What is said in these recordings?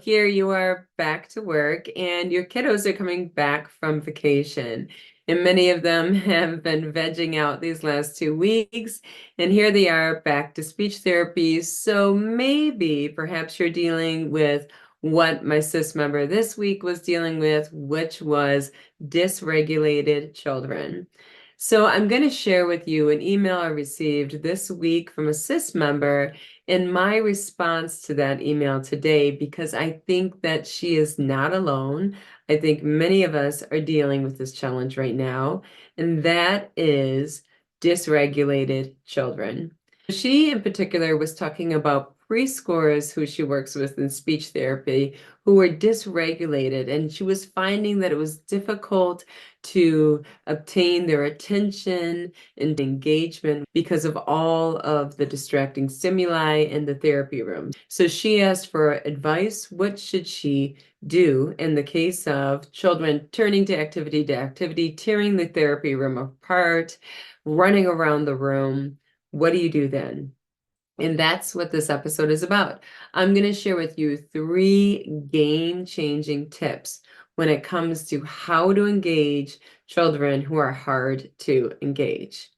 here you are back to work and your kiddos are coming back from vacation. And many of them have been vegging out these last 2 weeks. And here they are back to speech therapy. So maybe perhaps you're dealing with what my sis member this week was dealing with, which was dysregulated children. So I'm going to share with you an email I received this week from a sis member in my response to that email today, because I think that she is not alone. I think many of us are dealing with this challenge right now, and that is dysregulated children. She in particular was talking about preschoolers who she works with in speech therapy who were dysregulated, and she was finding that it was difficult to obtain their attention and engagement because of all of the distracting stimuli in the therapy room. So she asked for advice. What should she do in the case of children turning to activity, tearing the therapy room apart, running around the room? What do you do then? And that's what this episode is about. I'm going to share with you 3 game-changing tips when it comes to how to engage children who are hard to engage.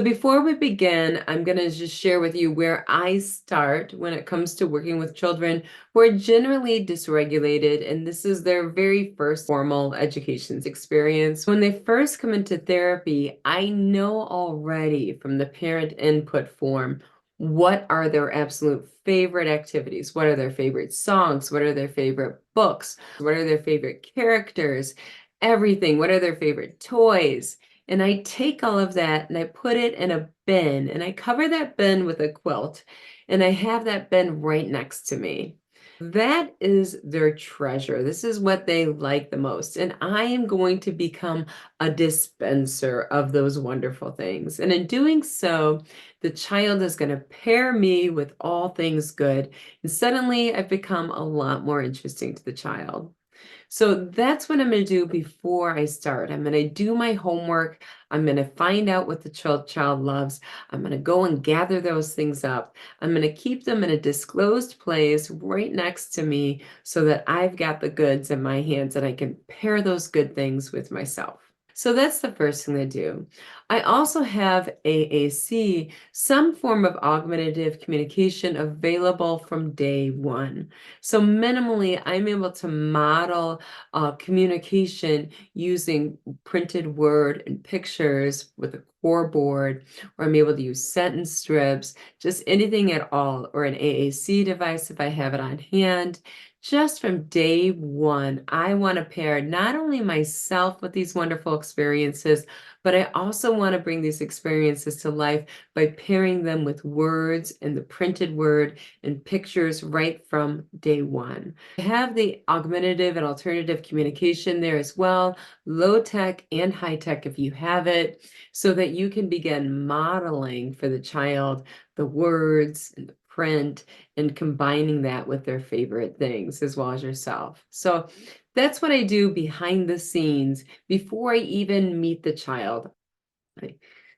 Before we begin, I'm going to just share with you where I start when it comes to working with children who are generally dysregulated, and this is their very first formal education experience. When they first come into therapy, I know already from the parent input form what are their absolute favorite activities, what are their favorite songs, what are their favorite books, what are their favorite characters, everything, what are their favorite toys. And I take all of that and I put it in a bin and I cover that bin with a quilt and I have that bin right next to me. That is their treasure. This is what they like the most. And I am going to become a dispenser of those wonderful things. And in doing so, the child is going to pair me with all things good. And suddenly I've become a lot more interesting to the child. So that's what I'm going to do before I start. I'm going to do my homework. I'm going to find out what the child loves. I'm going to go and gather those things up. I'm going to keep them in a disclosed place right next to me so that I've got the goods in my hands and I can pair those good things with myself. So that's the first thing I do. I also have AAC, some form of augmentative communication available from day one. So minimally, I'm able to model communication using printed word and pictures with a core board, or I'm able to use sentence strips, just anything at all, or an AAC device if I have it on hand. Just from day one, I want to pair not only myself with these wonderful experiences, but I also want to bring these experiences to life by pairing them with words and the printed word and pictures right from day one. I have the augmentative and alternative communication there as well, low tech and high tech if you have it, so that you can begin modeling for the child the words and the print and combining that with their favorite things as well as yourself. So that's what I do behind the scenes before I even meet the child.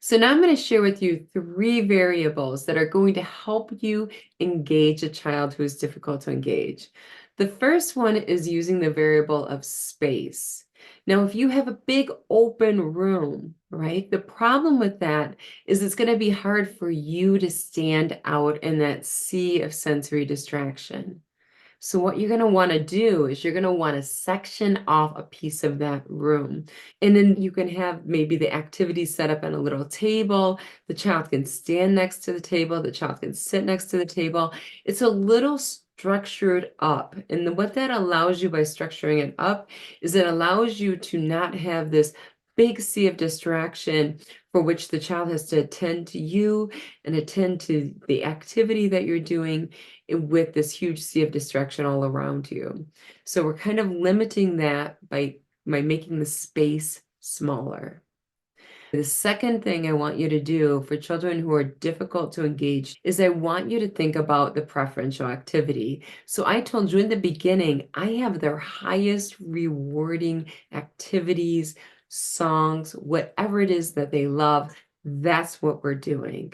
So now I'm going to share with you 3 variables that are going to help you engage a child who is difficult to engage. The first one is using the variable of space. Now, if you have a big open room, right, the problem with that is it's going to be hard for you to stand out in that sea of sensory distraction. So what you're going to want to do is you're going to want to section off a piece of that room. And then you can have maybe the activity set up on a little table. The child can stand next to the table. The child can sit next to the table. It's a little structured up. And what that allows you by structuring it up is it allows you to not have this big sea of distraction for which the child has to attend to you and attend to the activity that you're doing with this huge sea of distraction all around you. So we're kind of limiting that by making the space smaller. The second thing I want you to do for children who are difficult to engage is I want you to think about the preferential activity. So I told you in the beginning, I have their highest rewarding activities, songs, whatever it is that they love, that's what we're doing.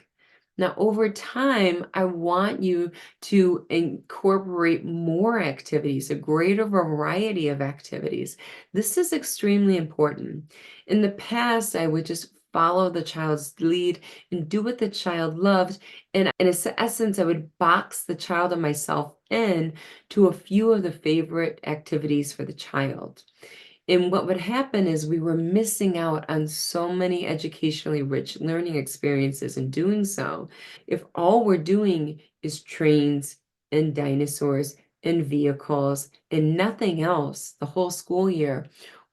Now, over time, I want you to incorporate more activities, a greater variety of activities. This is extremely important. In the past, I would just follow the child's lead and do what the child loved. And in essence, I would box the child and myself in to a few of the favorite activities for the child. And what would happen is we were missing out on so many educationally rich learning experiences in doing so. If all we're doing is trains and dinosaurs and vehicles and nothing else the whole school year,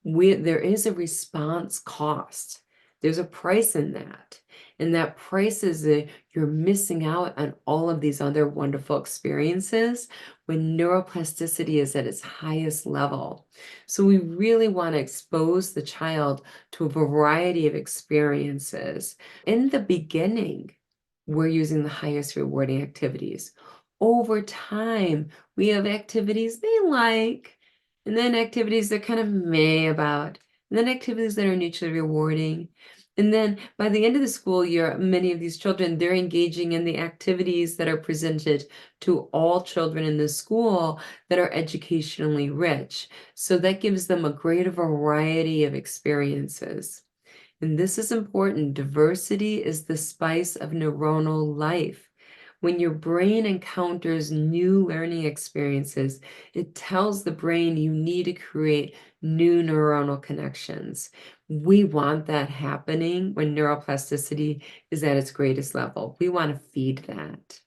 there is a response cost. There's a price in that. And that price is that you're missing out on all of these other wonderful experiences when neuroplasticity is at its highest level. So we really want to expose the child to a variety of experiences. In the beginning, we're using the highest rewarding activities. Over time, we have activities they like, and then activities they're kind of meh about, and then activities that are mutually rewarding. And then by the end of the school year, many of these children, they're engaging in the activities that are presented to all children in the school that are educationally rich. So that gives them a greater variety of experiences. And this is important. Diversity is the spice of neuronal life. When your brain encounters new learning experiences, it tells the brain you need to create new neuronal connections. We want that happening when neuroplasticity is at its greatest level. We want to feed that.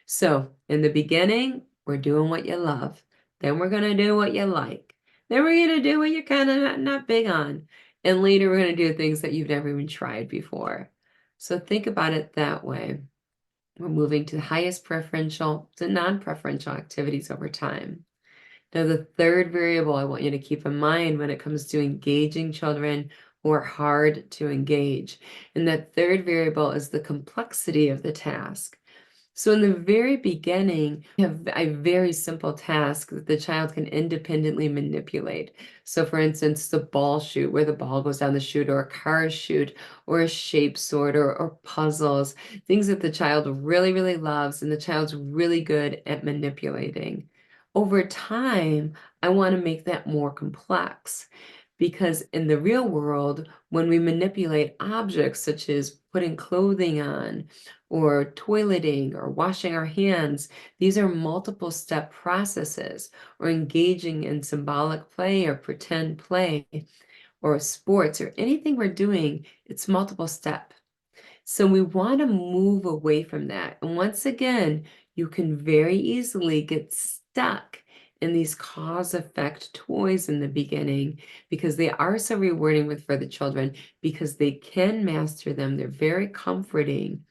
So in the beginning, we're doing what you love. Then we're going to do what you like. Then we're going to do what you're kind of not big on. And later we're going to do things that you've never even tried before. So think about it that way. We're moving to the highest preferential to non-preferential activities over time. Now, the third variable I want you to keep in mind when it comes to engaging children who are hard to engage. And that third variable is the complexity of the task. So in the very beginning, you have a very simple task that the child can independently manipulate. So for instance, the ball chute, where the ball goes down the chute, or a car chute, or a shape sort, or puzzles, things that the child really, really loves and the child's really good at manipulating. Over time, I want to make that more complex. Because in the real world, when we manipulate objects such as putting clothing on, or toileting, or washing our hands, these are multiple step processes, or engaging in symbolic play or pretend play, or sports, or anything we're doing, it's multiple step. So we want to move away from that. And once again, you can very easily get stuck in these cause effect toys in the beginning because they are so rewarding for the children because they can master them. They're very comforting.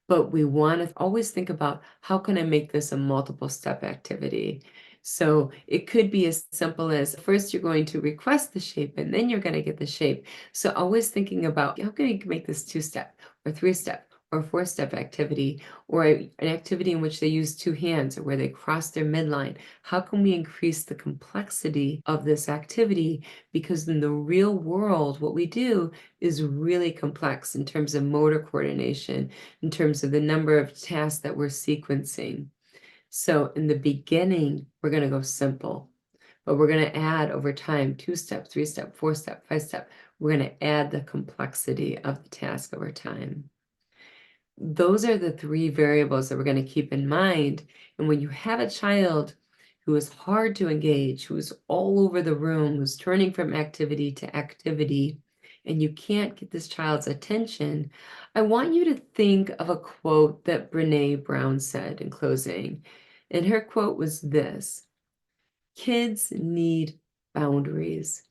But we want to always think about how can I make this a multiple step activity? So it could be as simple as first you're going to request the shape and then you're going to get the shape. So always thinking about how can I make this 2-step or 3-step or 4-step activity, or an activity in which they use 2 hands or where they cross their midline. How can we increase the complexity of this activity? Because in the real world, what we do is really complex in terms of motor coordination, in terms of the number of tasks that we're sequencing. So in the beginning, we're going to go simple, but we're going to add over time 2-step, 3-step, 4-step, 5-step. We're going to add the complexity of the task over time. Those are the 3 variables that we're going to keep in mind. And when you have a child who is hard to engage, who is all over the room, who's turning from activity to activity, and you can't get this child's attention, I want you to think of a quote that Brene Brown said in closing. And her quote was this: "Kids need boundaries.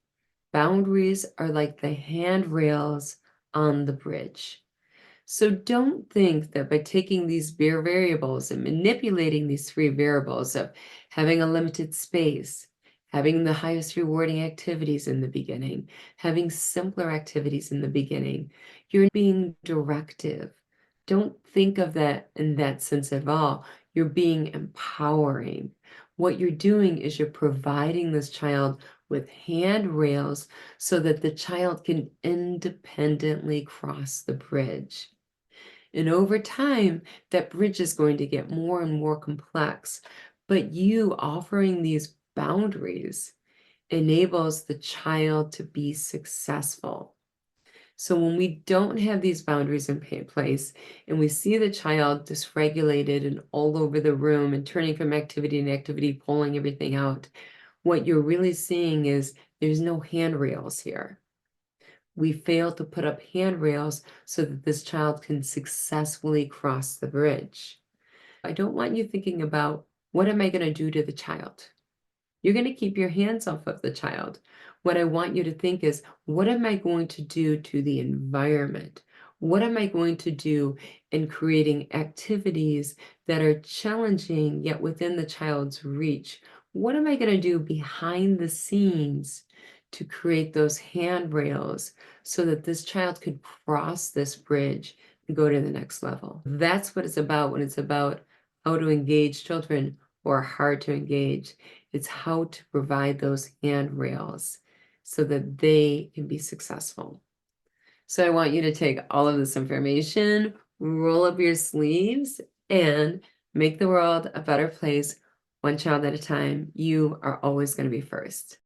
Boundaries are like the handrails on the bridge." So don't think that by taking these variables and manipulating these 3 variables of having a limited space, having the highest rewarding activities in the beginning, having simpler activities in the beginning, you're being directive. Don't think of that in that sense at all. You're being empowering. What you're doing is you're providing this child with handrails so that the child can independently cross the bridge. And over time, that bridge is going to get more and more complex. But you offering these boundaries enables the child to be successful. So when we don't have these boundaries in place and we see the child dysregulated and all over the room and turning from activity to activity, pulling everything out, what you're really seeing is there's no handrails here. We fail to put up handrails so that this child can successfully cross the bridge. I don't want you thinking about what am I going to do to the child? You're going to keep your hands off of the child. What I want you to think is, what am I going to do to the environment? What am I going to do in creating activities that are challenging yet within the child's reach? What am I going to do behind the scenes to create those handrails so that this child could cross this bridge and go to the next level? That's what it's about when it's about how to engage children who are hard to engage. It's how to provide those handrails so that they can be successful. So I want you to take all of this information, roll up your sleeves, and make the world a better place one child at a time. You are always going to be first.